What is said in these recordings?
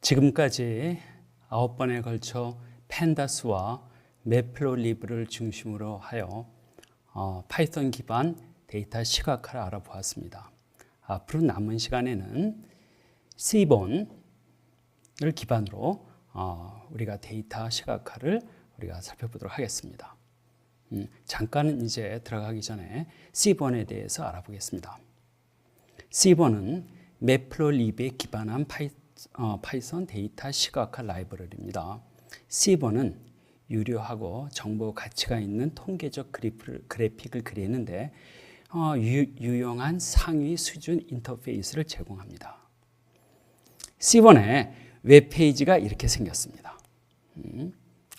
지금까지 9번에 걸쳐 펜다스와 매플로리브를 중심으로 하여 파이썬 기반 데이터 시각화를 알아보았습니다. 앞으로 남은 시간에는 C본을 기반으로 우리가 데이터 시각화를 우리가 살펴보도록 하겠습니다. 잠깐 이제 들어가기 전에 C본에 대해서 알아보겠습니다. C본은 매플로리브에 기반한 파이썬 데이터 시각화 라이브러리입니다. C본은 유료하고 정보 가치가 있는 통계적 그래픽을 그리는데 유용한 상위 수준 인터페이스를 제공합니다. C본의 웹페이지가 이렇게 생겼습니다.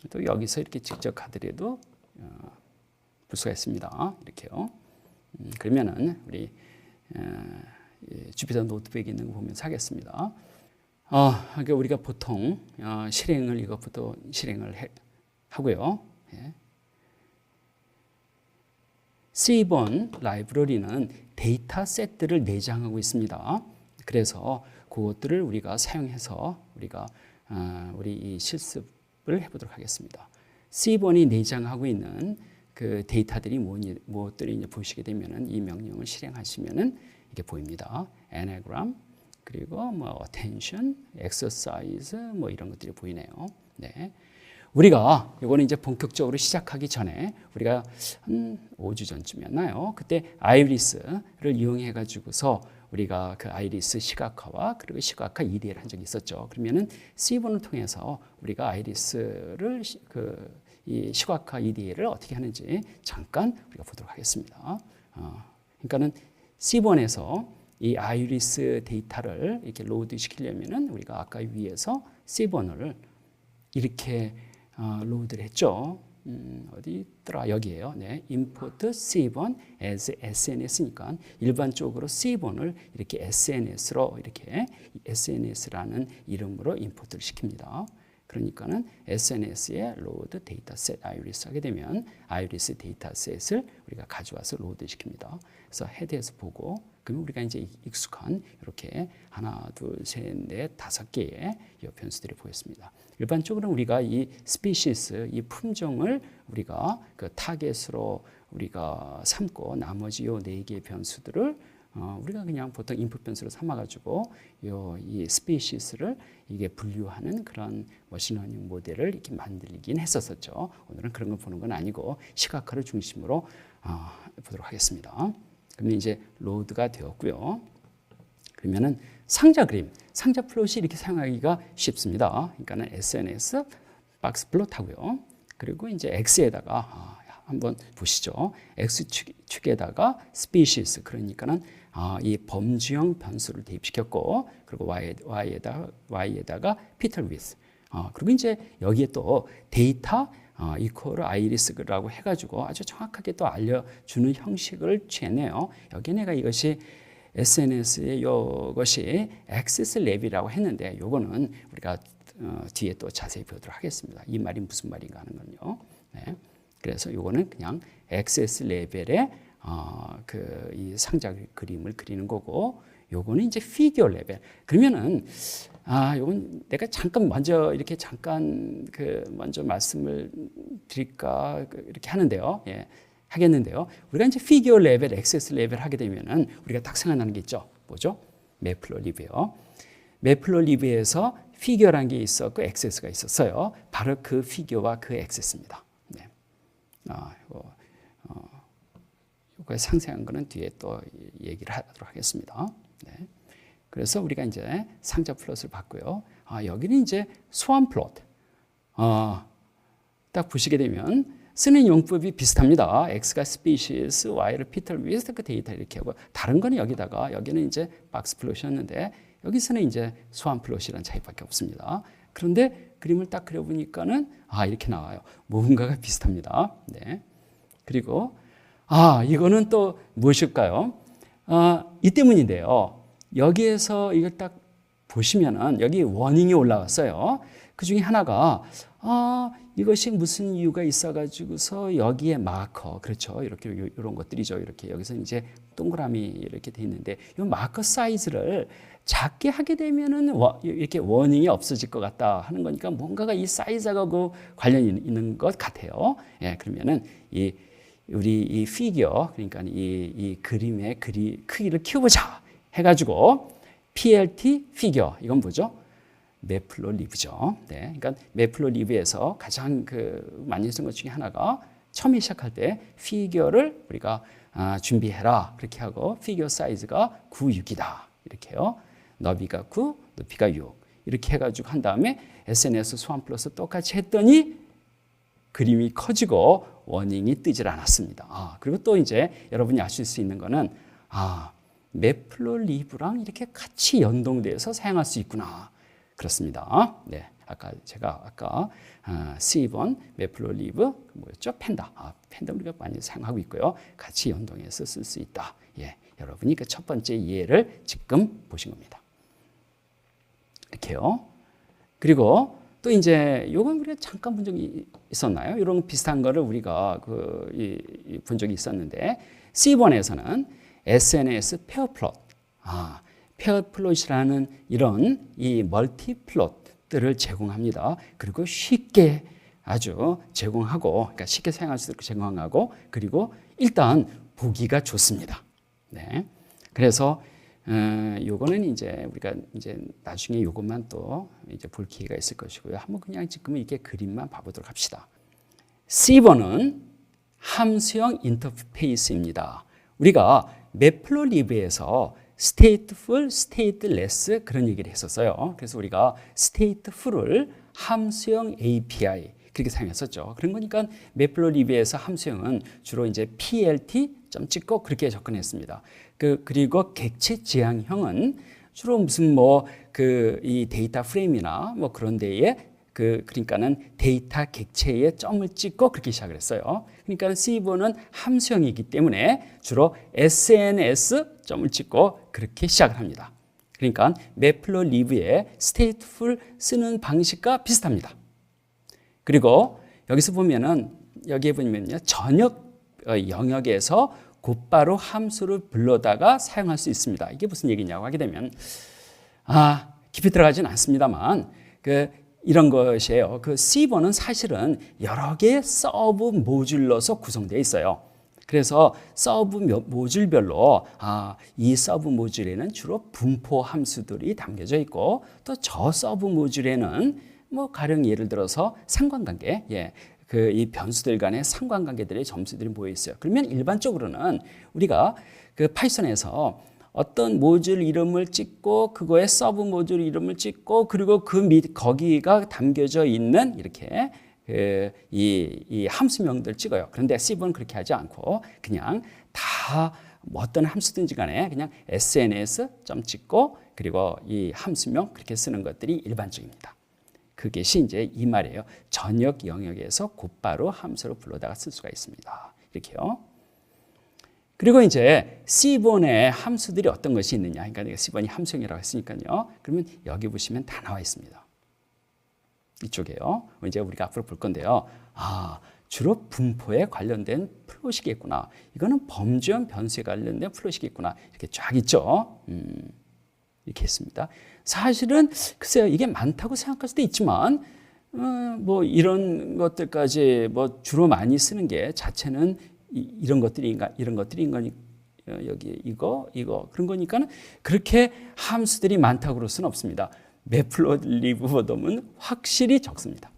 또 여기서 이렇게 직접 가더라도 볼 수가 있습니다. 이렇게요. 그러면은 우리 주피터 노트북에 있는 거 보면서 하겠습니다. 그러니까 우리가 보통 실행을 이것부터 실행을 하고요. 예. C본 라이브러리는 데이터 셋들을 내장하고 있습니다. 그래서 그것들을 우리가 사용해서 우리가 우리 이 실습을 해보도록 하겠습니다. C본이 내장하고 있는 그 데이터들이 무엇들이 이제 보시게 되면은 이 명령을 실행하시면은 이게 보입니다. anagram 그리고 뭐 attention, exercise 뭐 이런 것들이 보이네요. 네. 우리가 이거는 이제 본격적으로 시작하기 전에 우리가 한 5주 전쯤이었나요? 그때 아이리스를 이용해 가지고서 우리가 그 아이리스 시각화와 그리고 시각화 EDA를 한 적이 있었죠. 그러면은 C본을 통해서 우리가 아이리스를 이 시각화 EDA를 어떻게 하는지 잠깐 우리가 보도록 하겠습니다. 그러니까는 C본에서 이 아이리스 데이터를 이렇게 로드 시키려면은 우리가 아까 위에서 C본을 이렇게 로드를 했죠. 어디 있더라? 여기에요. 네, import C본 as SNS니까 일반적으로 C본을 이렇게 SNS로 이렇게 SNS라는 이름으로 임포트를 시킵니다. 그러니까는 SNS에 로드 데이터셋 아이리스 하게 되면 아이리스 데이터셋을 우리가 가져와서 로드 시킵니다. 그래서 헤드에서 보고 그러면 우리가 이제 익숙한 이렇게 하나, 둘, 셋, 넷, 5개의 이 변수들이 보였습니다. 일반적으로 우리가 이 스피시스, 이 품종을 우리가 그 타겟으로 우리가 삼고 나머지 요 4개의 변수들을 우리가 그냥 보통 인풋 변수로 삼아가지고 이 스피시스를 이게 분류하는 그런 머신러닝 모델을 이렇게 만들긴 했었죠. 오늘은 그런 걸 보는 건 아니고 시각화를 중심으로 보도록 하겠습니다. 그러면 이제 로드가 되었고요. 그러면은 상자 그림, 상자 플롯이 이렇게 사용하기가 쉽습니다. 그러니까는 SNS 박스 플롯 하고요. 그리고 이제 X에다가 한번 보시죠. X축에다가 스피시스 그러니까는 이 범주형 변수를 대입시켰고 그리고 Y에다가 피터 위스 그리고 이제 여기에 또 데이터 이퀄 아이리스라고 해가지고 아주 정확하게 또 알려주는 형식을 취했네요. 여기 내가 이것이 SNS의 이것이 액세스 랩이라고 했는데 요거는 우리가 뒤에 또 자세히 보도록 하겠습니다. 이 말이 무슨 말인가 하는 건요. 네. 그래서 요거는 그냥 액세스 레벨의 이 상자 그림을 그리는 거고 요거는 이제 피규어 레벨. 그러면은 요건 내가 잠깐 먼저 이렇게 잠깐 먼저 말씀을 드릴까 이렇게 하는데요. 예. 하겠는데요. 우리가 이제 피규어 레벨, 액세스 레벨 하게 되면은 우리가 딱 생각나는 게 있죠. 뭐죠? 매플로리브요. 매플로리브에서 피규어라는 게 있었고 액세스가 있었어요. 바로 그 피규어와 그 액세스입니다. 네. 이거의 상세한 거는 뒤에 또 얘기를 하도록 하겠습니다. 네. 그래서 우리가 이제 상자 플롯을 봤고요. 여기는 이제 소환 플롯. 딱 보시게 되면 쓰는 용법이 비슷합니다. X가 species, Y를 피터 위스 그 데이터 이렇게 하고 다른 거는 여기는 이제 박스 플롯이었는데 여기서는 이제 소환 플롯이라는 차이밖에 없습니다. 그런데 그림을 딱 그려보니까는 이렇게 나와요. 뭔가가 비슷합니다. 네. 그리고 이거는 또 무엇일까요? 이 때문인데요. 여기에서 이걸 딱 보시면은 여기 워닝이 올라왔어요. 그 중에 하나가 이것이 무슨 이유가 있어가지고서 여기에 마커, 그렇죠. 이렇게 이런 것들이죠. 이렇게 여기서 이제 동그라미 이렇게 돼 있는데 이 마커 사이즈를 작게 하게 되면은 이렇게 워닝이 없어질 것 같다 하는 거니까 뭔가가 이 사이즈하고 관련이 있는 것 같아요. 예, 그러면은 우리 이 피겨, 그러니까 이 그림의 크기를 키워보자 해가지고 PLT 피겨, 이건 뭐죠? 매플로 리브죠. 네, 그러니까 매플로 리브에서 가장 많이 쓰는 것 중에 하나가 처음에 시작할 때 피겨를 우리가 준비해라 그렇게 하고 피겨 사이즈가 9, 6이다 이렇게요. 너비가 9, 높이가 6 이렇게 해가지고 한 다음에 SNS 소환 플러스 똑같이 했더니 그림이 커지고 워닝이 뜨질 않았습니다. 그리고 또 이제 여러분이 아실 수 있는 거는 매플로리브랑 이렇게 같이 연동돼서 사용할 수 있구나. 그렇습니다. 네, 제가 C2번 매플로리브 뭐였죠? 펜다. 펜다 우리가 많이 사용하고 있고요. 같이 연동해서 쓸 수 있다. 예, 여러분이 그 첫 번째 이해를 지금 보신 겁니다. 이렇게요. 그리고 또 이제 요건 우리가 잠깐 본 적이 있었나요? 이런 비슷한 거를 우리가 본 적이 있었는데 C1에서는 SNS 페어 플롯, 페어 플롯이라는 이런 이 멀티 플롯들을 제공합니다. 그리고 쉽게 아주 제공하고, 그러니까 쉽게 사용할 수 있도록 제공하고, 그리고 일단 보기가 좋습니다. 네, 그래서 요거는 이제 우리가 이제 나중에 요것만 또 이제 볼 기회가 있을 것이고요. 한번 그냥 지금은 이렇게 그림만 봐보도록 합시다. C번은 함수형 인터페이스입니다. 우리가 매플로리브에서 stateful, stateless 그런 얘기를 했었어요. 그래서 우리가 stateful을 함수형 API 그렇게 사용했었죠. 그런 거니까 매플로리브에서 함수형은 주로 이제 PLT 점 찍고 그렇게 접근했습니다. 그리고 객체 지향형은 주로 무슨 이 데이터 프레임이나 그런 데에 그러니까는 데이터 객체에 점을 찍고 그렇게 시작을 했어요. 그러니까 C번은 함수형이기 때문에 주로 SNS 점을 찍고 그렇게 시작을 합니다. 그러니까 매플로리브의 stateful 쓰는 방식과 비슷합니다. 그리고 여기서 보면은 여기에 보면요 전역 영역에서 곧바로 함수를 불러다가 사용할 수 있습니다. 이게 무슨 얘기냐고 하게 되면 깊이 들어가지는 않습니다만 이런 것이에요. C번은 사실은 여러 개의 서브 모듈로서 구성되어 있어요. 그래서 서브 모듈별로 이 서브 모듈에는 주로 분포 함수들이 담겨져 있고 또 저 서브 모듈에는 가령 예를 들어서 상관관계, 이 변수들 간의 상관관계들의 점수들이 모여 있어요. 그러면 일반적으로는 우리가 파이썬에서 어떤 모듈 이름을 찍고 그거의 서브 모듈 이름을 찍고 그리고 거기가 담겨져 있는 이렇게 이 함수명들 찍어요. 그런데 C번은 그렇게 하지 않고 그냥 다 어떤 함수든지 간에 그냥 SNS 점 찍고 그리고 이 함수명 그렇게 쓰는 것들이 일반적입니다. 그것이 이제 이 말이에요. 전역 영역에서 곧바로 함수를 불러다가 쓸 수가 있습니다. 이렇게요. 그리고 이제 C번의 함수들이 어떤 것이 있느냐. 그러니까 C번이 함수형이라고 했으니까요. 그러면 여기 보시면 다 나와 있습니다. 이쪽에요. 이제 우리가 앞으로 볼 건데요. 주로 분포에 관련된 플롯이겠구나. 이거는 범주형 변수에 관련된 플롯이겠구나. 이렇게 쫙 있죠. 이렇게 했습니다. 사실은 글쎄요, 이게 많다고 생각할 수도 있지만 이런 것들까지 주로 많이 쓰는 게 자체는 이런 것들인가 여기 이거 그런 거니까는 그렇게 함수들이 많다고 그럴 수는 없습니다. 매플로리브보다는 확실히 적습니다.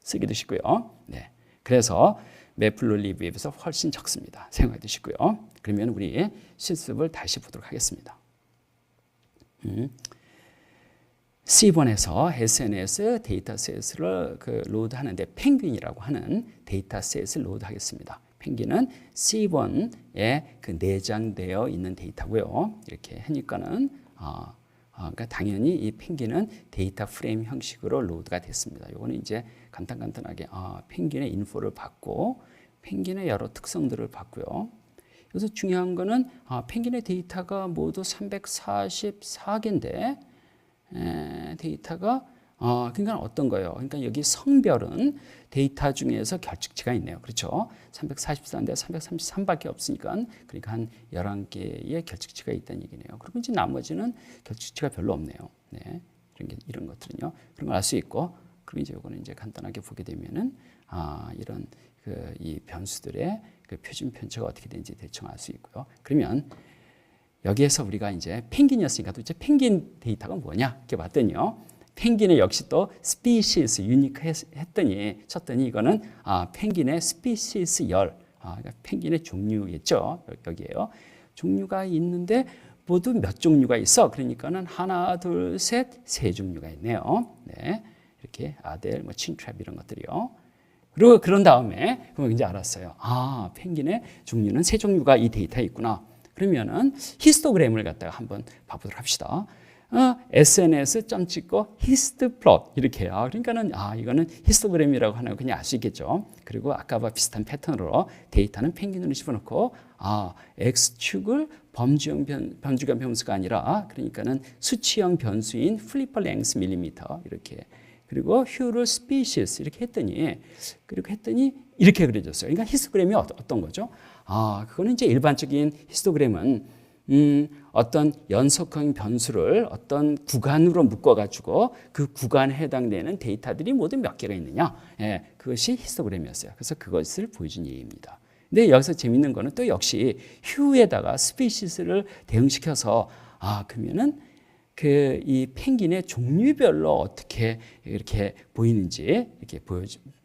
쓰기도 쉽고요. 네, 그래서 매플로리브에 비해서 훨씬 적습니다. 생각해 두시고요. 그러면 우리 실습을 다시 보도록 하겠습니다. C번에서 SNS 데이터셋을 로드하는데 펭귄이라고 하는 데이터셋을 로드하겠습니다. 펭귄은 C번에 내장되어 있는 데이터고요. 이렇게 하니까는 그러니까 당연히 이 펭귄은 데이터 프레임 형식으로 로드가 됐습니다. 이거는 이제 간단하게 펭귄의 인포를 받고 펭귄의 여러 특성들을 받고요. 여기서 중요한 거는 펭귄의 데이터가 모두 344개인데 데이터가 그러니까 어떤 거예요? 그러니까 여기 성별은 데이터 중에서 결측치가 있네요. 그렇죠? 344인데 333밖에 없으니까 그러니까 한 11개의 결측치가 있다는 얘기네요. 그리고 이제 나머지는 결측치가 별로 없네요. 네. 이런 것들은요. 그런 걸 알 수 있고 그리고 이제 이거는 이제 간단하게 보게 되면은 이런 이 변수들의 그 표준 편차가 어떻게 되는지 대충 알 수 있고요. 그러면 여기에서 우리가 이제 펭귄이었으니까 도대체 펭귄 데이터가 뭐냐 이렇게 봤더니요. 펭귄의 역시 또 스피시스 유니크 쳤더니 이거는 펭귄의 스피시스 열, 그러니까 펭귄의 종류겠죠. 여기에요. 종류가 있는데 모두 몇 종류가 있어. 그러니까는 하나, 둘, 셋, 세 종류가 있네요. 네, 이렇게 아델, 칭트랩 이런 것들이요. 그리고 그런 다음에 그럼 이제 알았어요. 펭귄의 종류는 세 종류가 이 데이터에 있구나. 그러면은 히스토그램을 갖다가 한번 봐보도록 합시다. SNS 점 찍고 히스트 플롯 이렇게 해요. 그러니까는 이거는 히스토그램이라고 하는 거 그냥 알 수 있겠죠. 그리고 아까와 비슷한 패턴으로 데이터는 펭귄으로 집어넣고 x축을 범주형 변수가 아니라 그러니까는 수치형 변수인 플리퍼 랭스 밀리미터 이렇게 그리고 휴를 스피시스 이렇게 했더니 이렇게 그려졌어요. 그러니까 히스토그램이 어떤 거죠? 그거는 이제 일반적인 히스토그램은 어떤 연속형 변수를 어떤 구간으로 묶어가지고 그 구간에 해당되는 데이터들이 모두 몇 개가 있느냐. 그것이 히스토그램이었어요. 그래서 그것을 보여준 예입니다. 근데 여기서 재밌는 거는 또 역시 휴에다가 스피시스를 대응시켜서 그러면은 이 펭귄의 종류별로 어떻게 이렇게 보이는지 이렇게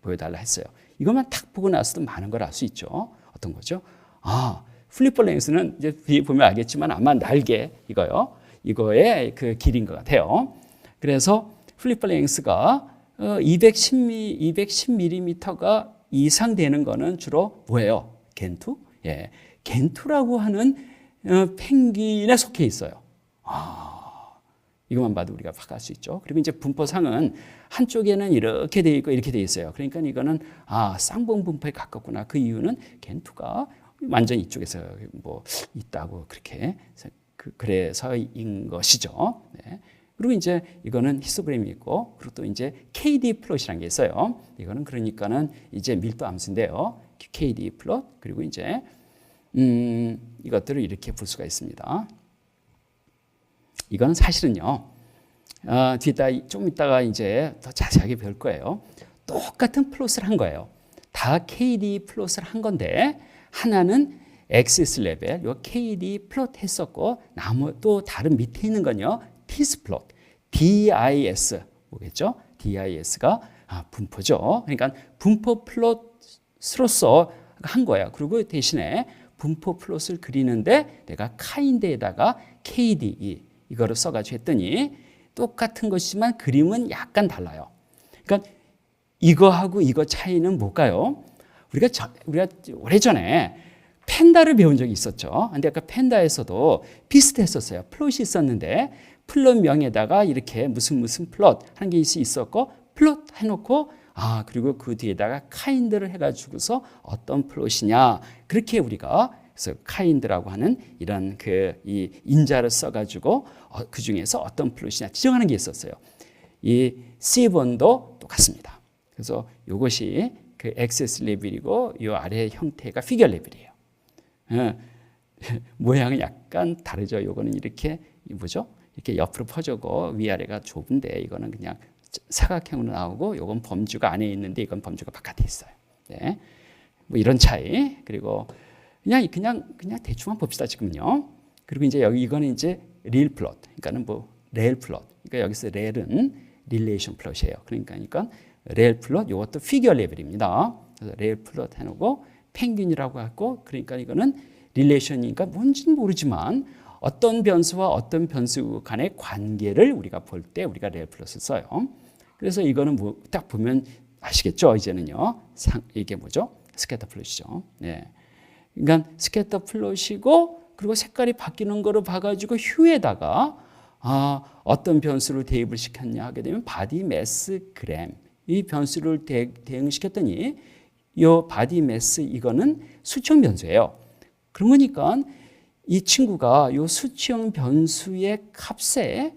보여달라 했어요. 이것만 딱 보고 나서도 많은 걸 알 수 있죠. 어떤 거죠? 플리퍼 랭스는 이제 뒤에 보면 알겠지만 아마 날개 이거의 그 길인 것 같아요. 그래서 플리퍼 랭스가 210mm가 이상 되는 거는 주로 뭐예요? 겐투? 예, 겐투라고 하는 펭귄에 속해 있어요. 이것만 봐도 우리가 확 알 수 있죠. 그리고 이제 분포상은 한쪽에는 이렇게 돼 있고 이렇게 돼 있어요. 그러니까 이거는 쌍봉 분포에 가깝구나. 그 이유는 겐투가 완전 이쪽에서 뭐 있다고 그렇게 그래서인 것이죠. 네. 그리고 이제 이거는 히스토그램이 있고 그리고 또 이제 KD 플롯이라는 게 있어요. 이거는 그러니까는 이제 밀도 함수인데요. KD 플롯 그리고 이제 이것들을 이렇게 볼 수가 있습니다. 이거는 사실은요. 좀 이따가 이제 더 자세하게 배울 거예요. 똑같은 플롯을 한 거예요. 다 KD 플롯을 한 건데 하나는 XS 레벨, 요 KD 플롯 했었고 또 다른 밑에 있는 건요. TIS 플롯, DIS 뭐겠죠? DIS가 분포죠. 그러니까 분포 플롯으로서 한 거예요. 그리고 대신에 분포 플롯을 그리는데 내가 카인드에다가 KD 이거를 써가지고 했더니 똑같은 것이지만 그림은 약간 달라요. 그러니까 이거하고 이거 차이는 뭘까요? 우리가 오래전에 펜다를 배운 적이 있었죠. 근데 아까 펜다에서도 비슷했었어요. 플롯이 있었는데 플롯명에다가 이렇게 무슨 플롯 한 개 있었고 플롯 해놓고 그리고 그 뒤에다가 카인드를 해가지고서 어떤 플롯이냐 그렇게 우리가 그래서 카인드라고 하는 이런 이 인자를 써가지고 그 중에서 어떤 플롯이냐 지정하는 게 있었어요. 이 C번도 똑같습니다. 그래서 이것이 그 XS 레벨이고 이 아래 형태가 피겨 레벨이에요. 모양은 약간 다르죠. 이거는 이렇게 이렇게 옆으로 퍼져고 위아래가 좁은데 이거는 그냥 사각형으로 나오고 이건 범주가 안에 있는데 이건 범주가 바깥에 있어요. 네. 뭐 이런 차이. 그리고 그냥 대충 한번 봅시다 지금요. 그리고 이제 이거는 이제 릴 플롯. 그러니까는 레일 플롯. 그러니까 여기서 렐은 릴레이션 플롯이에요. 그러니까 레일 플롯 이것도 피겨 레벨입니다. 그래서 레일 플롯 해놓고 펭귄이라고 하고 그러니까 이거는 릴레이션이니까 뭔지는 모르지만 어떤 변수와 어떤 변수 간의 관계를 우리가 볼 때 우리가 레일 플롯을 써요. 그래서 이거는 딱 보면 아시겠죠? 이제는요. 이게 뭐죠? 스캐터 플롯이죠. 네. 그러니까 스캐터 플롯이고 그리고 색깔이 바뀌는 거를 봐가지고 휴에다가 어떤 변수를 대입을 시켰냐 하게 되면 바디 매스 그램 이 변수를 대응시켰더니 이 바디 매스 이거는 수치형 변수예요. 그러니까 이 친구가 이 수치형 변수의 값에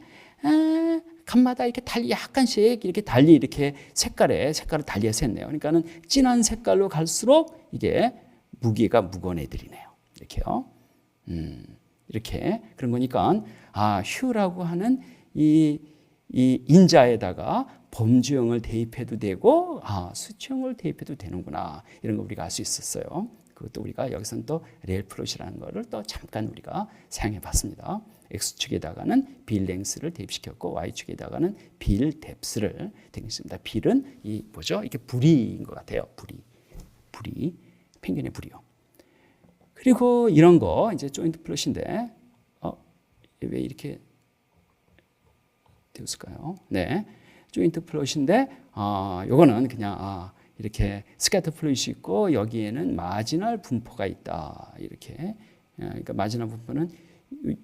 값마다 이렇게 달리 약간씩 이렇게 달리 이렇게 색깔을 달리해서 했네요. 그러니까는 진한 색깔로 갈수록 이게 무게가 무거운 애들이네요. 이렇게요. 이렇게 그런 거니까 휴라고 하는 이 인자에다가 범주형을 대입해도 되고 수치형을 대입해도 되는구나, 이런 거 우리가 알 수 있었어요. 그것도 우리가 여기서는 또 레일 플롯이라는 거를 또 잠깐 우리가 사용해 봤습니다. X축에다가는 빌 랭스를 대입시켰고 Y축에다가는 빌 뎁스를 대입했습니다. 빌은 이 뭐죠? 이게 부리인 것 같아요. 부리, 펭귄의 부리요. 그리고 이런 거 이제 조인트 플롯인데 왜 이렇게 되었을까요? 네, 조인트 플롯인데 요거는 그냥 이렇게 스캐터 플롯이 있고 여기에는 마지널 분포가 있다. 이렇게. 그러니까 마지널 분포는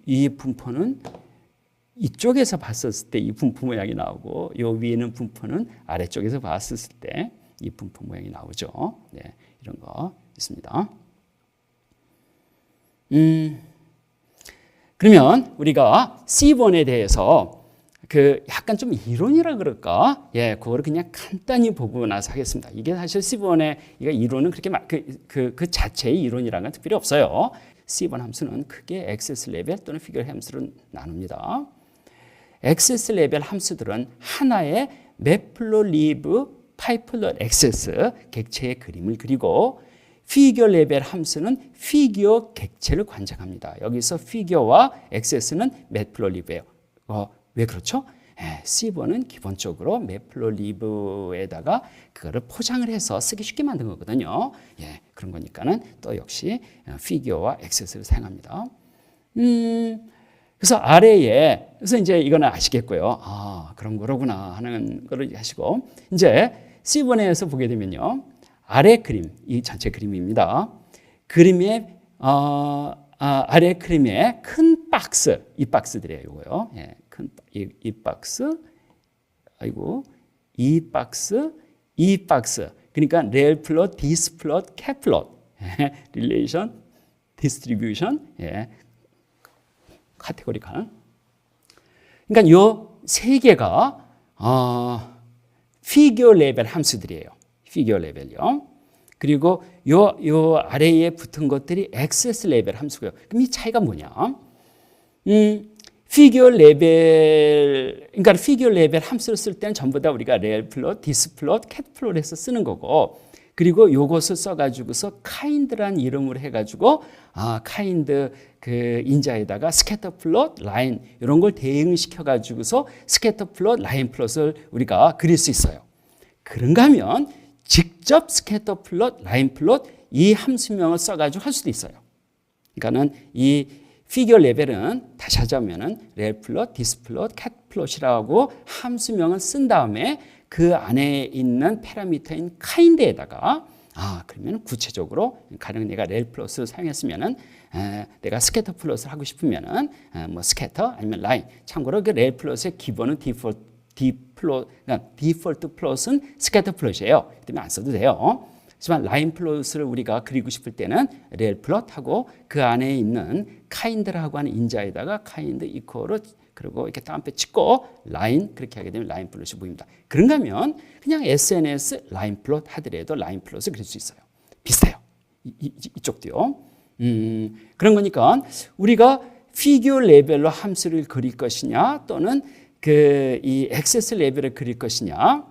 이 분포는 이쪽에서 봤었을 때 이 분포 모양이 나오고 요 위에는 분포는 아래쪽에서 봤었을 때 이 분포 모양이 나오죠. 네, 이런 거 있습니다. 그러면 우리가 C1에 대해서 그 약간 좀 이론이라 그럴까? 예, 그거를 그냥 간단히 보고 나서 하겠습니다. 이게 사실 C1의 이론은 그렇게 그 자체의 이론이라는 건 특별히 없어요. C1 함수는 크게 액세스 레벨 또는 피규어 함수로 나눕니다. 액세스 레벨 함수들은 하나의 매플로리브 파이플럿 액세스 객체의 그림을 그리고 피규어 레벨 함수는 피규어 객체를 관장합니다. 여기서 피규어와 액세스는 매플로리브예요. 왜 그렇죠? C1은 기본적으로 매플로리브에다가 그거를 포장을 해서 쓰기 쉽게 만든 거거든요. 예, 그런 거니까는 또 역시 피규어와 액세스를 사용합니다. 그래서 아래에, 그래서 이제 이거는 아시겠고요. 그런 거로구나 하는 거를 하시고, 이제 C1에서 보게 되면요. 아래 그림, 이 전체 그림입니다. 그림의, 아래 그림의 큰 박스, 이 박스들이에요, 이거요. 예, 이 박스, 이 박스. 그러니까 레일 플롯, 디스 플롯, 캡 플롯, 릴레이션, 디스트리뷰션, 카테고리칼. 그러니까 요 세 개가 피규어 레벨 함수들이에요. 피규어 레벨이요. 그리고 요 아래에 붙은 것들이 액세스 레벨 함수고요. 그럼 이 차이가 뭐냐? 피규어 레벨, 그러니까 피규어 레벨 함수를 쓸 때는 전부 다 우리가 레일 플롯, 디스 플롯, 캣 플롯에서 쓰는 거고, 그리고 요것을 써가지고서 카인드란 이름으로 해가지고 카인드 그 인자에다가 스캐터 플롯, 라인 이런 걸 대응시켜가지고서 스캐터 플롯, 라인 플롯을 우리가 그릴 수 있어요. 그런가 하면 직접 스캐터 플롯, 라인 플롯 이 함수명을 써가지고 할 수도 있어요. 그러니까는 이 피규어 레벨은 다시 하자면은 레일 플롯, 디스 플롯, 캣 플롯이라고 함수명을 쓴 다음에 그 안에 있는 파라미터인 카인드에다가 그러면 구체적으로 가령 내가 레일 플롯을 사용했으면은 내가 스캐터 플롯을 하고 싶으면은 뭐 스캐터 아니면 라인. 참고로 그 레일 플롯의 기본은 디폴트 플롯은 스캐터 플롯이에요. 때문에 안 써도 돼요. 하지만 라인 플롯을 우리가 그리고 싶을 때는 레일 플롯하고 그 안에 있는 카인드라고 하는 인자에다가 카인드 이퀄을 그리고 이렇게 따옴표 찍고 라인 그렇게 하게 되면 라인 플롯이 보입니다. 그런가 하면 그냥 SNS 라인 플롯 하더라도 라인 플롯을 그릴 수 있어요. 비슷해요. 이쪽도요. 그런 거니까 우리가 피규어 레벨로 함수를 그릴 것이냐 또는 이 액세스 레벨을 그릴 것이냐,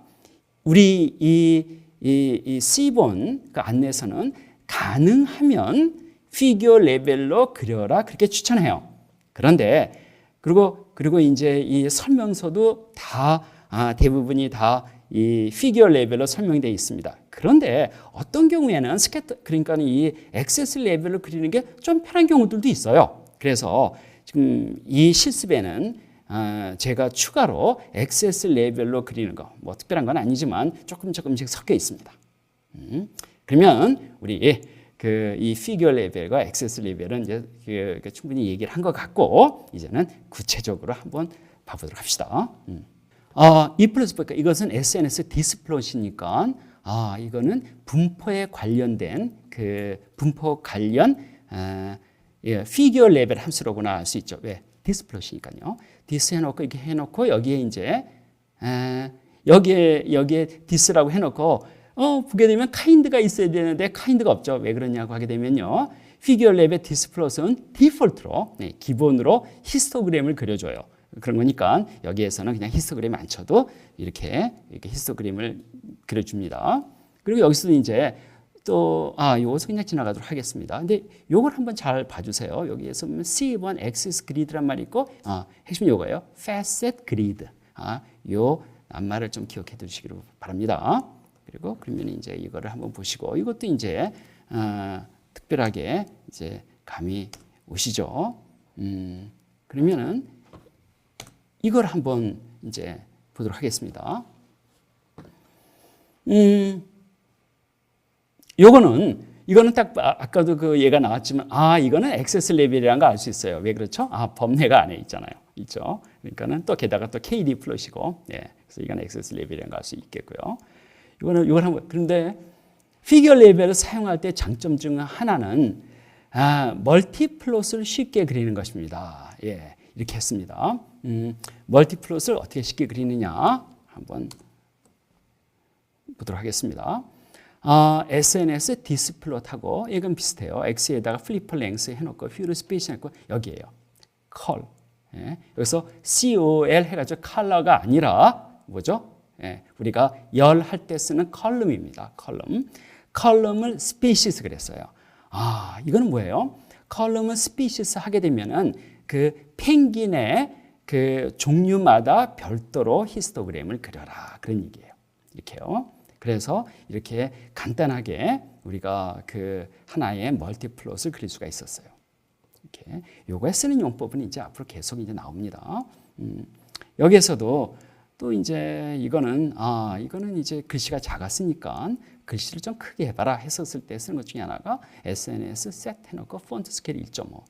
우리 이 C본 그 안내서는 가능하면 피규어 레벨로 그려라 그렇게 추천해요. 그런데 그리고 이제 이 설명서도 다 대부분이 다 이 피규어 레벨로 설명이 되어 있습니다. 그런데 어떤 경우에는 스캐터 그러니까 이 액세스 레벨로 그리는 게 좀 편한 경우들도 있어요. 그래서 지금 이 실습에는 제가 추가로 액세스 레벨로 그리는 거, 뭐 특별한 건 아니지만 조금씩 섞여 있습니다. 그러면 우리 이 피규어 레벨과 액세스 레벨은 이제 충분히 얘기를 한 것 같고 이제는 구체적으로 한번 봐보도록 합시다. 이 플러스 보니까 이것은 SNS 디스플롯이니까 이거는 분포에 관련된 그 분포 관련 피규어 레벨 함수로구나 알 수 있죠. 왜? 디스플롯이니까요. 디스 해놓고 이렇게 해놓고 여기에 이제 여기에 디스라고 해놓고 보게 되면 카인드가 있어야 되는데 카인드가 없죠. 왜 그러냐고 하게 되면요. 피규어 랩의 디스플롯은 디폴트로 기본으로 히스토그램을 그려줘요. 그런 거니까 여기에서는 그냥 히스토그램 안 쳐도 이렇게 히스토그램을 그려줍니다. 그리고 여기서도 이제 또 요것은 그냥 지나가도록 하겠습니다. 근데 요걸 한번 잘 봐주세요. 여기에서 보면 C1 axis grid란 말이 있고 핵심은 요거예요. facet grid. 요 낱말을 좀 기억해 두시기를 바랍니다. 그리고 그러면 이제 이거를 한번 보시고 이것도 이제 특별하게 이제 감이 오시죠. 그러면은 이걸 한번 이제 보도록 하겠습니다. 이거는 딱 아까도 그 얘가 나왔지만 이거는 액세스 레벨이라는 거 알 수 있어요. 왜 그렇죠? 범례가 안에 있잖아요. 있죠. 그러니까는 또 게다가 또 KD 플롯이고, 그래서 이거는 액세스 레벨이라는 거 알 수 있겠고요. 이걸 한번 그런데 피규어 레벨을 사용할 때 장점 중 하나는 멀티플롯을 쉽게 그리는 것입니다. 이렇게 했습니다. 멀티플롯을 어떻게 쉽게 그리느냐 한번 보도록 하겠습니다. SNS 디스플롯하고 이건 비슷해요. X에다가 플리퍼 랭스 해놓고 퓨리 스페이스 해놓고 여기에요. 컬. 여기서 COL 해가지고 컬러가 아니라 뭐죠? 우리가 열 할 때 쓰는 컬럼입니다. 컬럼을 스피시스 그랬어요. 이거는 뭐예요? 컬럼을 스피시스 하게 되면은 그 펭귄의 그 종류마다 별도로 히스토그램을 그려라 그런 얘기예요. 이렇게요. 그래서 이렇게 간단하게 우리가 그 하나의 멀티플롯을 그릴 수가 있었어요. 이렇게 요거에 쓰는 용법은 이제 앞으로 계속 이제 나옵니다. 여기에서도 또 이제 이거는 이제 글씨가 작았으니까 글씨를 좀 크게 해봐라 했었을 때 쓰는 것 중에 하나가 SNS 셋 해놓고 폰트 스케일 1.5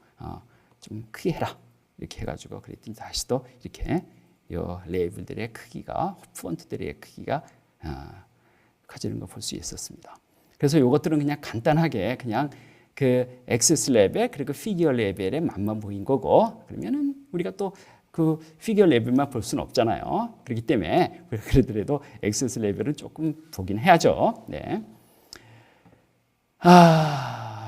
좀 크게 해라 이렇게 해가지고 그랬더니 다시 또 이렇게 요 레이블들의 크기가 폰트들의 크기가 커지는 거 볼 수 있었습니다. 그래서 이것들은 그냥 간단하게 그냥 그 액세스 레벨 그리고 피규어 레벨의 맛만 보인 거고 그러면은 우리가 또 그 피규어 레벨만 볼 수는 없잖아요. 그렇기 때문에 그러더라도 액세스 레벨은 조금 보긴 해야죠.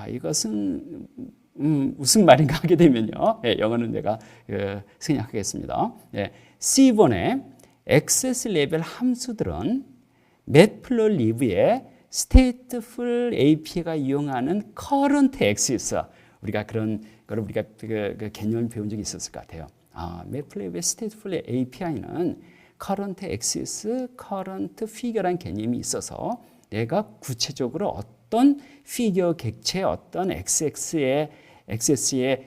이것은 무슨 말인가 하게 되면요. 영어는 내가 생략하겠습니다. C1의 액세스 레벨 함수들은 매플로리브의 stateful API가 이용하는 current access 우리가 그런 걸 우리가 그 개념을 배운 적이 있었을 것 같아요. 매플로리브의 stateful API는 current access, current figure라는 개념이 있어서 내가 구체적으로 어떤 피규어 객체의 어떤 XS의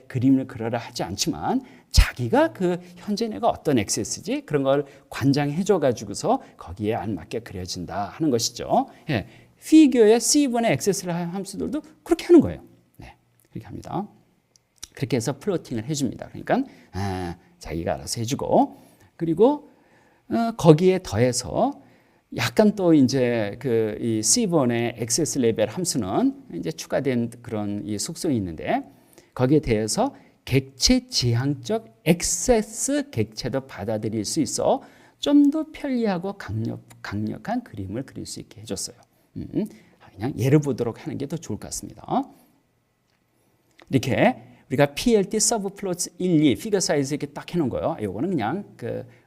그림을 그려라 하지 않지만 자기가 그 현재 내가 어떤 액세스지 그런 걸 관장해줘 가지고서 거기에 알맞게 그려진다 하는 것이죠. 피규어의 C1의 액세스를 할 함수들도 그렇게 하는 거예요. 그렇게 합니다. 그렇게 해서 플로팅을 해줍니다. 그러니까 자기가 알아서 해주고 그리고 거기에 더해서 약간 또 이제 그 이 C1의 액세스 레벨 함수는 이제 추가된 그런 이 속성이 있는데 거기에 대해서 객체 지향적 액세스 객체도 받아들일 수 있어 좀 더 편리하고 강력한 그림을 그릴 수 있게 해줬어요. 그냥 예를 보도록 하는 게 더 좋을 것 같습니다. 이렇게 우리가 PLT 서브 플롯 1, 2 피겨 사이즈 이렇게 딱 해놓은 거예요. 이거는 그냥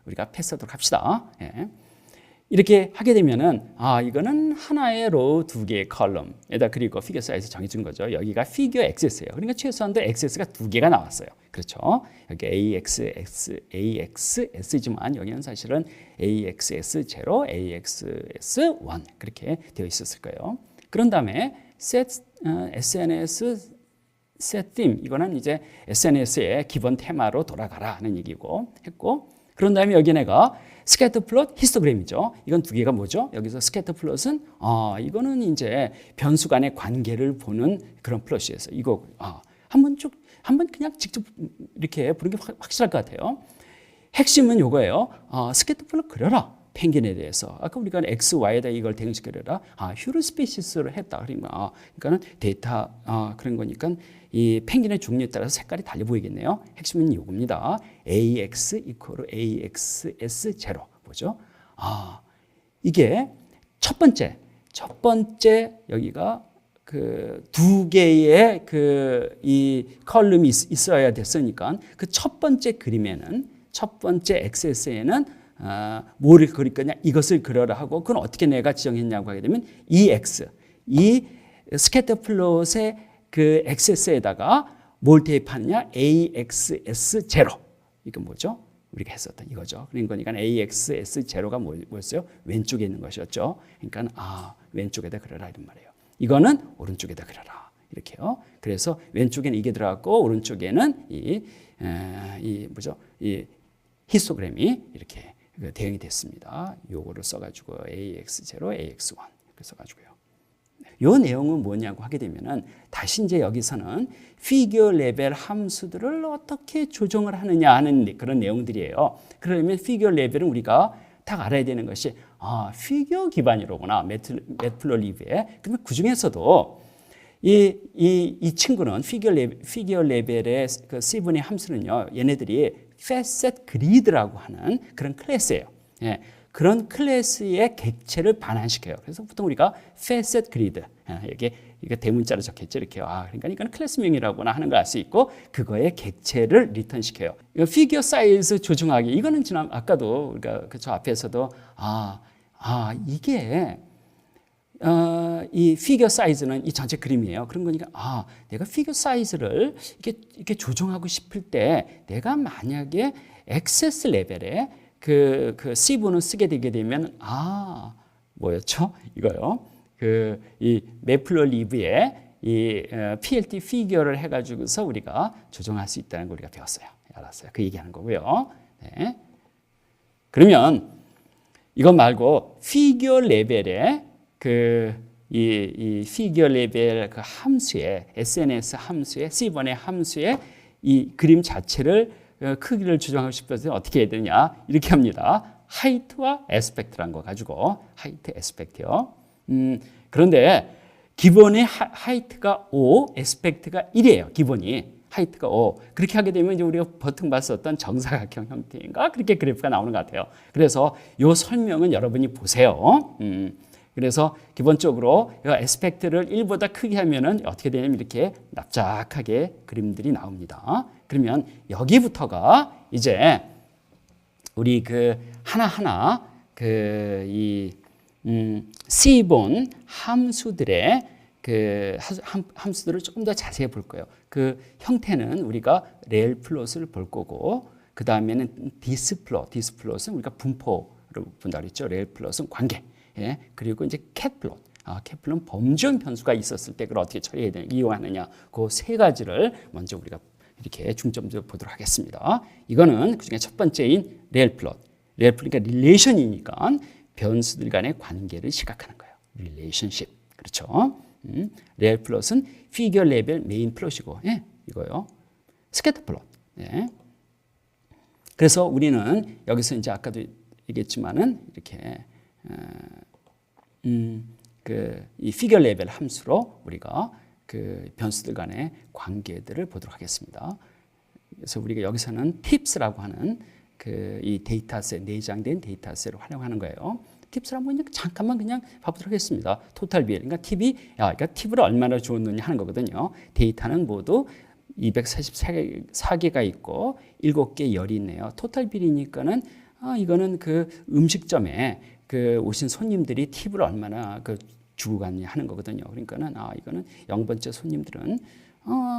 우리가 패스하도록 합시다. 이렇게 하게 되면은 이거는 하나의 로우 두 개의 컬럼에다 그리고 피겨 사이즈 정해준 거죠. 여기가 피겨 액세스예요. 그러니까 최소한도 액세스가 두 개가 나왔어요. 그렇죠? 여기 AXS지만 여기는 사실은 AXS0, AXS1 그렇게 되어 있었을 거예요. 그런 다음에 SNS set theme 이거는 이제 SNS의 기본 테마로 돌아가라 하는 얘기고 했고 그런 다음에 여기 내가 스캐터 플롯 히스토그램이죠. 이건 두 개가 뭐죠? 여기서 스캐터 플롯은 이거는 이제 변수 간의 관계를 보는 그런 플롯이어서 이거 한번 그냥 직접 이렇게 보는 게 확실할 것 같아요. 핵심은 이거예요. 스캐터 플롯 그려라. 펭귄에 대해서 아까 우리가 x, y에다 이걸 대응시켜라. 휴로스페시스로 했다. 그러니까는 데이터 그런 거니까 이 펭귄의 종류에 따라서 색깔이 달리 보이겠네요. 핵심은 이겁니다. ax equal axs 제로 뭐죠? 이게 첫 번째 여기가 그 두 개의 그 이 컬럼이 있어야 됐으니까 그 첫 번째 그림에는 첫 번째 XS에는 뭐를 그릴 거냐 이것을 그려라 하고 그건 어떻게 내가 지정했냐고 하게 되면 이 X 이 스캐터 플롯의 그 XS에다가 뭘 대입하느냐 AXS 제로 이건 뭐죠? 우리가 했었던 이거죠. 그러니까 AXS 제로가 뭐였어요? 왼쪽에 있는 것이었죠. 그러니까 왼쪽에다 그려라 이런 말이에요. 이거는 오른쪽에다 그려라 이렇게요. 그래서 왼쪽에는 이게 들어갔고 오른쪽에는 이 히스토그램이 이렇게 대응이 됐습니다. 요거를 써가지고 AX0, AX1 이렇게 써가지고요. 요 내용은 뭐냐고 하게 되면은 다시 이제 여기서는 피규어 레벨 함수들을 어떻게 조정을 하느냐 하는 그런 내용들이에요. 그러면 피규어 레벨은 우리가 딱 알아야 되는 것이 피규어 기반이로구나 매트플로리브에. 그러면 그 중에서도 이 친구는 피규어 레벨의 그 C분의 함수는요. 얘네들이 facet grid라고 하는 그런 클래스예요. 예, 그런 클래스의 객체를 반환시켜요. 그래서 보통 우리가 facet grid 이게 대문자로 적혔죠. 이렇게 그러니까 이건 클래스명이라고나 하는 걸 알 수 있고 그거의 객체를 리턴시켜요. 이거 피규어 사이즈 조정하기 이거는 아까도 우리가 저 앞에서도 이게 이 피규어 사이즈는 이 전체 그림이에요. 그런 거니까 내가 피규어 사이즈를 이렇게 조정하고 싶을 때 내가 만약에 액세스 레벨에 그 C분을 쓰게 되게 되면 뭐였죠? 이거요. 이 매플로리브의 이 PLT 피규어를 해가지고서 우리가 조정할 수 있다는 걸 우리가 배웠어요. 알았어요. 그 얘기하는 거고요. 네. 그러면 이거 말고 피규어 레벨에 이 피규어 레벨 그 함수에 SNS 함수에 C번의 함수에 이 그림 자체를 크기를 조정하고 싶어서 어떻게 해야 되냐 이렇게 합니다. 하이트와 에스펙트라는 거 가지고 하이트 에스펙트요. 그런데 기본의 하이트가 5, 에스펙트가 1이에요. 기본이 하이트가 5. 그렇게 하게 되면 이제 우리가 보통 봤었던 정사각형 형태인가 그렇게 그래프가 나오는 것 같아요. 그래서 이 설명은 여러분이 보세요. 그래서 기본적으로 에스펙트를 1보다 크게 하면은 어떻게 되냐면 이렇게 납작하게 그림들이 나옵니다. 그러면 여기부터가 이제 우리 하나하나 C본 함수들의 함수들을 조금 더 자세히 볼 거예요. 그 형태는 우리가 레일 플롯을 볼 거고 그 다음에는 디스플롯은 우리가 분포를 본다 그랬죠. 레일 플롯은 관계. 예, 그리고 이제 캣플롯. 캣플롯은 범죄형 변수가 있었을 때 그걸 어떻게 처리해야 되냐, 이용하느냐, 그 세 가지를 먼저 우리가 이렇게 중점적으로 보도록 하겠습니다. 이거는 그중에 첫 번째인 레일플롯. 그러니까 릴레이션이니까 변수들 간의 관계를 시각하는 거예요. 릴레이션십. 그렇죠? 레일플롯은 피규어 레벨 메인 플롯이고, 예, 이거요. 스캐터 플롯. 예. 그래서 우리는 여기서 이제 아까도 얘기했지만은 이렇게 이 피규어 레벨 함수로 우리가 그 변수들 간의 관계들을 보도록 하겠습니다. 그래서 우리가 여기서는 팁스라고 하는 이 데이터셋, 내장된 데이터셋을 활용하는 거예요. 팁스라는 건 잠깐만 그냥 봐보도록 하겠습니다. 토탈 비율. 그러니까 그러니까 팁을 얼마나 주었느냐 하는 거거든요. 데이터는 모두 244개가 있고 7개의 열이 있네요. 토탈 비율이니까는 이거는 그 음식점에 오신 손님들이 팁을 얼마나 주고 갔냐 하는 거거든요. 그러니까는 이거는 0번째 손님들은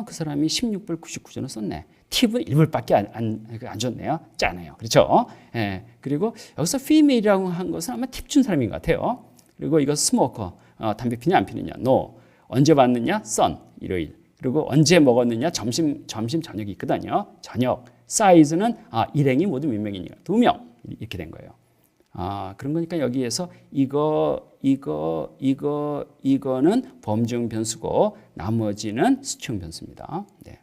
그 사람이 16불 99전을 썼네. 팁은 1불밖에 안 줬네요. 짜네요. 그렇죠? 예. 그리고 여기서 female이라고 한 것은 아마 팁 준 사람인 것 같아요. 그리고 이거 스모커, 담배 피냐 안 피느냐? No. 언제 받느냐? 선, 일요일. 그리고 언제 먹었느냐? 점심 저녁이 있거든요. 저녁. 사이즈는 일행이 모두 몇 명이냐? 2명. 이렇게 된 거예요. 그런 거니까 여기에서 이거는 범죄형 변수고 나머지는 수치형 변수입니다. 네.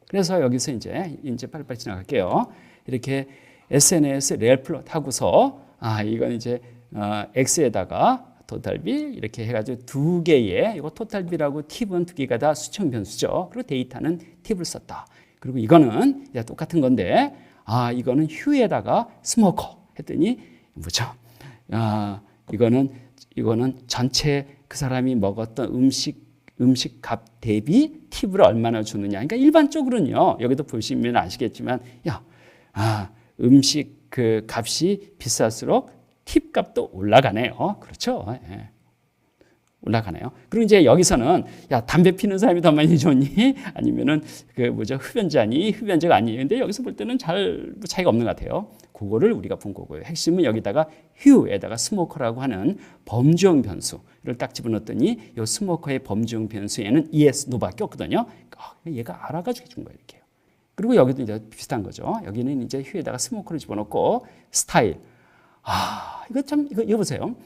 그래서 여기서 이제 빨리빨리 지나갈게요. 이렇게 SNS 레일 플롯 하고서 이건 이제 x에다가 토탈비 이렇게 해가지고 두 개의 이거 토탈비라고 팁은 두 개가 다 수청 변수죠. 그리고 데이터는 팁을 썼다. 그리고 이거는 이제 똑같은 건데 이거는 휴에다가 스모커 했더니 뭐죠? 이거는 전체 그 사람이 먹었던 음식 값 대비 팁을 얼마나 주느냐. 그러니까 일반적으로는요. 여기도 보시면 아시겠지만 음식 그 값이 비쌀수록 팁 값도 올라가네요. 그렇죠? 예. 올라가네요. 그리고 이제 여기서는 담배 피는 사람이 더 많이 좋니? 아니면은 흡연자니? 흡연자가 아니에요. 근데 여기서 볼 때는 잘 차이가 없는 것 같아요. 그거를 우리가 본 거고요. 핵심은 여기다가 휴에다가 스모커라고 하는 범주형 변수를 딱 집어넣었더니 이 스모커의 범주형 변수에는 ES 노밖에 없거든요. 얘가 알아가지고 해준 거예요. 이렇게요. 그리고 여기도 이제 비슷한 거죠. 여기는 이제 휴에다가 스모커를 집어넣고 스타일. 이거 보세요.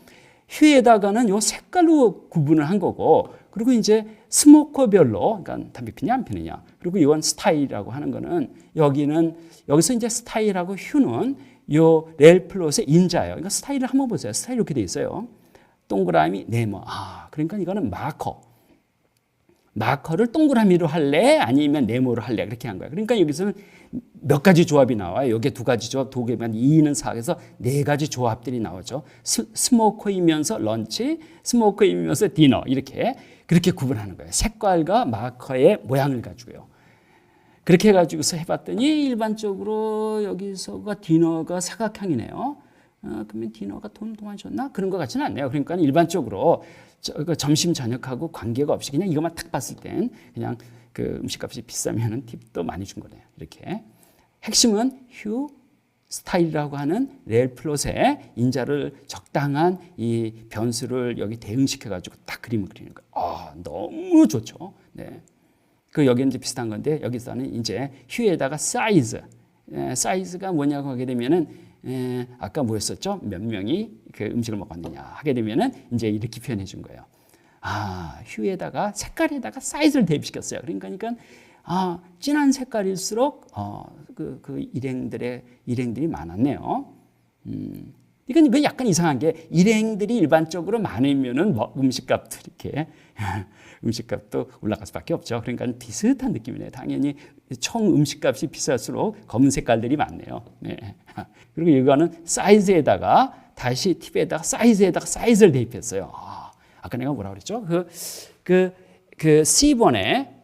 휴에다가는 요 색깔로 구분을 한 거고, 그리고 이제 스모커별로, 그러니까 담배 피냐 안 피느냐, 그리고 이건 스타일이라고 하는 거는 여기서 이제 스타일하고 휴는 요 렐 플롯의 인자예요. 그러니까 스타일을 한번 보세요. 스타일 이렇게 돼 있어요. 동그라미 네모. 그러니까 이거는 마커를 동그라미로 할래? 아니면 네모로 할래? 그렇게 한 거예요. 그러니까 여기서는 몇 가지 조합이 나와요. 여기에 두 가지 조합, 두 개면 2는 4에서 네 가지 조합들이 나오죠. 스모커이면서 런치, 스모커이면서 디너 그렇게 구분하는 거예요. 색깔과 마커의 모양을 가지고요. 그렇게 해가지고서 해봤더니 일반적으로 여기서가 디너가 사각형이네요. 그러면 디너가 돈 많이 줬나? 그런 것 같지는 않네요. 그러니까 일반적으로 점심 저녁하고 관계가 없이 그냥 이것만 딱 봤을 땐 그냥 그 음식값이 비싸면은 팁도 많이 준 거네요. 이렇게 핵심은 휴 스타일이라고 하는 렐 플롯의 인자를 적당한 이 변수를 여기 대응시켜 가지고 딱 그림을 그리는 거예요. 너무 좋죠. 네. 그 여기는 이제 비슷한 건데 여기서는 이제 휴에다가 사이즈가 뭐냐고 하게 되면은 아까 뭐였었죠? 몇 명이 그 음식을 먹었느냐 하게 되면은 이제 이렇게 표현해 준 거예요. 휴에다가 색깔에다가 사이즈를 대입시켰어요. 그러니까 진한 색깔일수록 그 일행들이 많았네요. 이건 약간 이상한 게 일행들이 일반적으로 많으면은 음식값도 이렇게 음식값도 올라갈 수밖에 없죠. 그러니까 비슷한 느낌이네요. 당연히 총 음식값이 비쌀수록 검은 색깔들이 많네요. 네. 그리고 이거는 사이즈에다가 다시 팁에다가 사이즈를 대입했어요. 아까 내가 뭐라 그랬죠? 그 C번에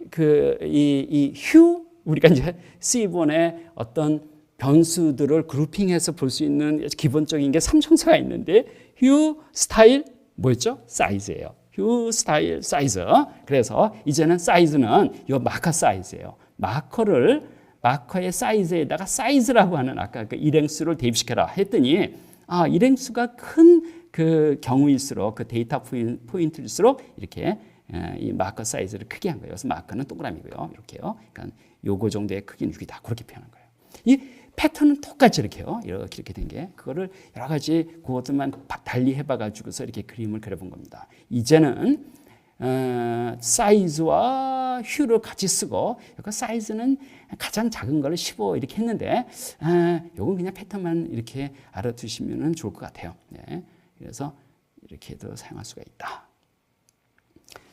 이 휴 우리가 이제 C번에 어떤 변수들을 그룹핑해서 볼 수 있는 기본적인 게 3정사가 있는데 휴 스타일 뭐였죠? 사이즈예요. 휴 스타일 사이즈. 그래서 이제는 사이즈는 요 마커 사이즈예요. 마커의 사이즈에다가 사이즈라고 하는 아까 그 일행수를 대입시켜라 했더니 일행수가 큰 그 경우일수록 그 데이터 포인트일수록 이렇게 이 마커 사이즈를 크게 한 거예요. 그래서 마커는 동그라미고요. 이렇게요. 그러니까 요거 정도의 크기는 6이다. 그렇게 표현한 거예요. 이 패턴은 똑같이 이렇게요. 이렇게 된 게 그거를 여러 가지 그것들만 달리 해봐 가지고서 이렇게 그림을 그려본 겁니다. 이제는 사이즈와 휴를 같이 쓰고 그 사이즈는 가장 작은 걸 15 이렇게 했는데 요건 그냥 패턴만 이렇게 알아두시면 좋을 것 같아요. 네. 그래서 이렇게도 사용할 수가 있다.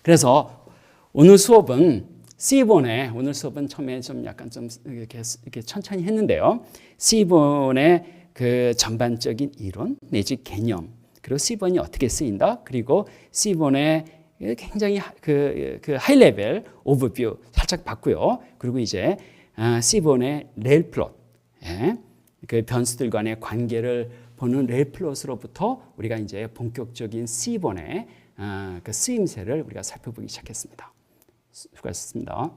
그래서 오늘 수업은 오늘 수업은 처음에 좀 약간 좀 이렇게 천천히 했는데요. C본의 그 전반적인 이론 내지 개념 그리고 C본이 어떻게 쓰인다 그리고 C본의 굉장히 그 하이 레벨 오버뷰 살짝 봤고요. 그리고 이제 C본의 렐 플롯, 그 변수들 간의 관계를 보는 렐 플롯으로부터 우리가 이제 본격적인 C본의 그 쓰임새를 우리가 살펴보기 시작했습니다. 수고하셨습니다.